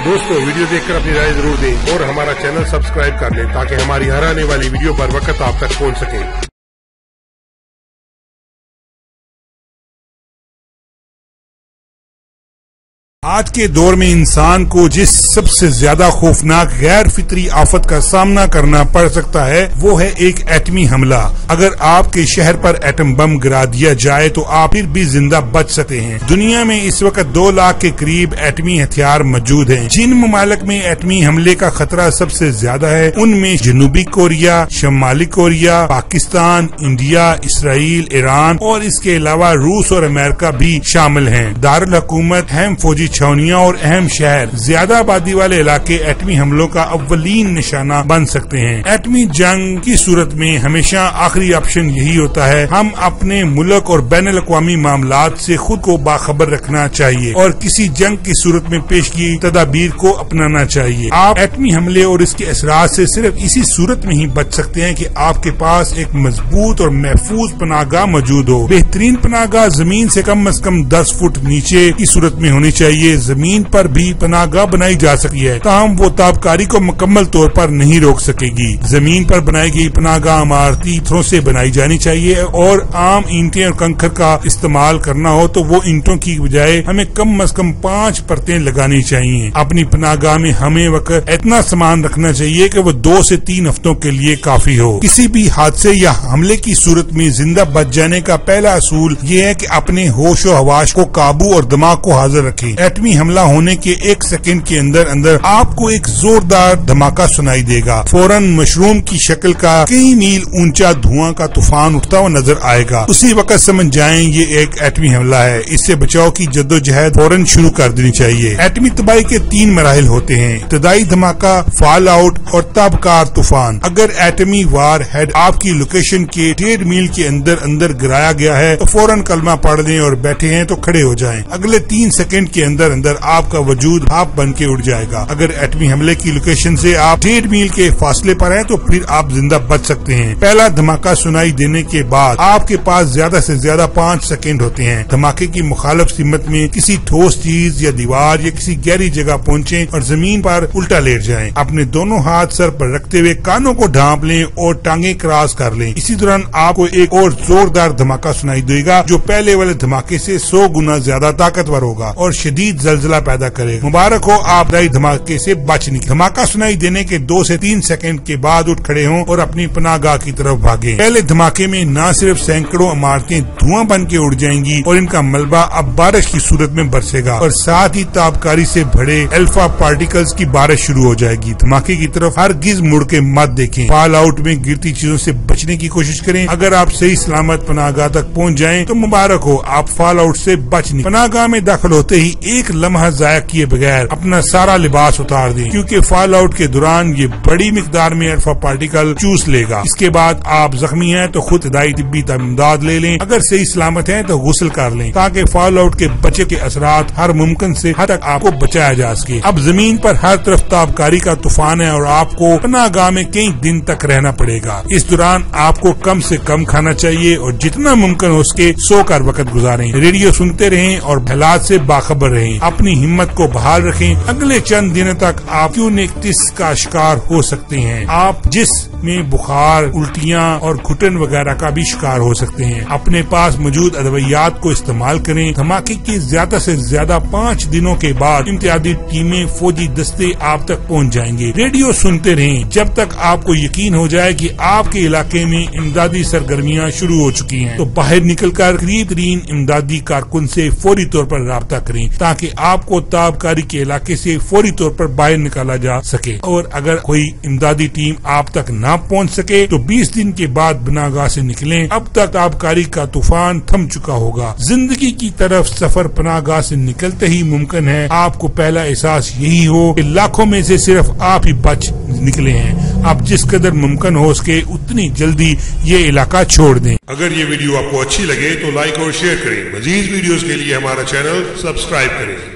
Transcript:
दोस्तों वीडियो देखकर अपनी राय जरूर दें और हमारा चैनल सब्सक्राइब कर लें ताकि हमारी हर आने वाली वीडियो बर वक्त आप तक पहुंच सके। आज के दौर में इंसान को जिस सबसे ज्यादा खौफनाक गैर फितरी आफत का सामना करना पड़ सकता है वो है एक एटमी हमला। अगर आपके शहर पर एटम बम गिरा दिया जाए तो आप फिर भी जिंदा बच सकते हैं। दुनिया में इस वक्त 2 लाख के करीब एटमी हथियार मौजूद हैं। जिन ममालिक में एटमी हमले का खतरा सबसे ज्यादा है उनमें जनूबी कोरिया, शमाली Korea, Pakistan, India, Israel, Iran और इसके अलावा रूस और अमेरिका भी शामिल हैं। दारुल हुकूमत, अहम फौजी छावनियां और अहम शहर, ज्यादा आबादी वाले इलाके एटमी हमलों का अव्वलीन निशाना बन सकते हैं। एटमी जंग की सूरत में हमेशा आखिरी ऑप्शन यही होता है हम अपने मुल्क और बैनुल अक़वामी मामलात से खुद को बाखबर रखना चाहिए और किसी जंग की सूरत में पेश की तदाबीर को अपनाना चाहिए। आप एटमी हमले और इसके असरात से सिर्फ इसी सूरत में ही बच सकते हैं कि आपके पास एक मजबूत और महफूज पनाहगाह मौजूद हो। बेहतरीन पनाहगाह जमीन से कम 10 फुट नीचे की सूरत में होनी चाहिए। जमीन पर भी पनाहगाह बनाई जा सकती है ताहम वो ताबकारी को मुकम्मल तौर पर नहीं रोक सकेगी। जमीन पर बनाई गई पनाहगाह इमारती पत्थरों से बनाई जानी चाहिए और आम ईंटें और कंकड़ का इस्तेमाल करना हो तो वो ईंटों की बजाय हमें कम से कम 5 परतें लगानी चाहिए। अपनी पनाहगाह में हमें वक्त इतना सामान रखना चाहिए कि वो 2 से 3 हफ्तों के लिए काफी हो। किसी भी हादसे या हमले की सूरत में जिंदा बच जाने का पहला असूल ये है कि अपने होश और हवास को काबू और दिमाग को हाजिर रखें। एटमी हमला होने के 1 सेकंड के अंदर आपको एक जोरदार धमाका सुनाई देगा। फौरन मशरूम की शक्ल का कई मील ऊंचा धुआं का तूफान उठता हुआ नजर आएगा। उसी वक्त समझ जाएं ये एक एटमी हमला है। इससे बचाव की जद्दोजहद फौरन शुरू कर देनी चाहिए। एटमी तबाही के 3 मराहिल होते हैं, इब्तदाई धमाका, फॉल आउट और ताबकार तूफान। अगर एटमी वार हेड आपकी लोकेशन के 1.5 मील के अंदर गिराया गया है तो फौरन कलमा पढ़ लें और बैठे हैं तो खड़े हो जाएं। अगले 3 सेकंड के अंदर आपका वजूद भाप बन के उड़ जाएगा। अगर एटमी हमले की लोकेशन से आप 1.5 मील के फासले पर हैं तो फिर आप जिंदा बच सकते हैं। पहला धमाका सुनाई देने के बाद आपके पास ज्यादा से ज्यादा 5 सेकंड होते हैं। धमाके की मुखालिफ सिमत में किसी ठोस चीज या दीवार या किसी गहरी जगह पहुंचे और जमीन पर उल्टा लेट जाएं। अपने दोनों हाथ सर पर रखते हुए कानों को ढांप लें और टांगे क्रॉस कर लें। इसी दौरान आपको एक और जोरदार धमाका सुनाई देगा जो पहले वाले धमाके से 100 गुना ज्यादा ताकतवर होगा और शदीद जलजला पैदा करेगा। मुबारक हो, आप दाई धमाके से बच निकले। धमाका सुनाई देने के 2 से 3 सेकंड के बाद उठ खड़े हों और अपनी पनाहगाह की तरफ भागें। पहले धमाके में न सिर्फ सैकड़ों इमारतें धुआं बन के उड़ जाएंगी और इनका मलबा अब बारिश की सूरत में बरसेगा और साथ ही ताबकारी से भरे अल्फा पार्टिकल्स की बारिश शुरू हो जाएगी। धमाके की तरफ हरगिज मुड़ के मत देखें। फॉल आउट में गिरती चीजों से बचने की कोशिश करें। अगर आप सही सलामत पनाहगाह तक पहुंच जाएं तो मुबारक हो, आप फॉल आउट से बच निकले। पनाहगाह में दाखिल होते ही एक लम्हा जाया किए बगैर अपना सारा लिबास उतार दें क्योंकि फॉल आउट के दौरान ये बड़ी मिकदार में अल्फा पार्टिकल चूस लेगा। इसके बाद आप जख्मी हैं तो खुद इदाई तिब्बी इमदाद ले लें। अगर सही सलामत हैं तो गुस्ल कर लें ताकि फॉल आउट के बचे के असरात हर मुमकिन से हद तक आपको बचाया जा सके। अब जमीन पर हर तरफ ताबकारी का तूफान है और आपको पनाहगाह में कई दिन तक रहना पड़ेगा। इस दौरान आपको कम से कम खाना चाहिए और जितना मुमकिन हो सके सोकर वक्त गुजारें। रेडियो सुनते रहें और हालात से बाखबर रहें। अपनी हिम्मत को बहाल रखें। अगले चंद दिनों तक आप क्यूनेक्टिस का शिकार हो सकते हैं। आप जिसमें बुखार, उल्टियां और घुटन वगैरह का भी शिकार हो सकते हैं। अपने पास मौजूद अदवियात को इस्तेमाल करें। धमाके के ज्यादा से ज्यादा 5 दिनों के बाद इम्तियाजी टीमें, फौजी दस्ते आप तक पहुंच जाएंगे। रेडियो सुनते रहें जब तक आपको यकीन हो जाए कि आपके इलाके में इमदादी सरगर्मियां शुरू हो चुकी हैं। तो बाहर निकलकर करीब तरीन इमदादी कारकुन से फौरी तौर पर राब्ता करें ताकि आपको ताबकारी के इलाके से फौरी तौर पर बाहर निकाला जा सके। और अगर कोई इमदादी टीम आप तक ना पहुंच सके तो 20 दिन के बाद पनाहगाह से निकलें। अब तक ताबकारी का तूफान थम चुका होगा। जिंदगी की तरफ सफर पनाहगाह से निकलते ही मुमकिन है। आपको पहला एहसास यही हो कि लाखों में से सिर्फ आप ही बच निकले हैं। आप जिस कदर मुमकिन हो सके उतनी जल्दी ये इलाका छोड़ दें। अगर ये वीडियो आपको अच्छी लगे तो लाइक और शेयर करें। मजीद वीडियोस के लिए हमारा चैनल सब्सक्राइब करें।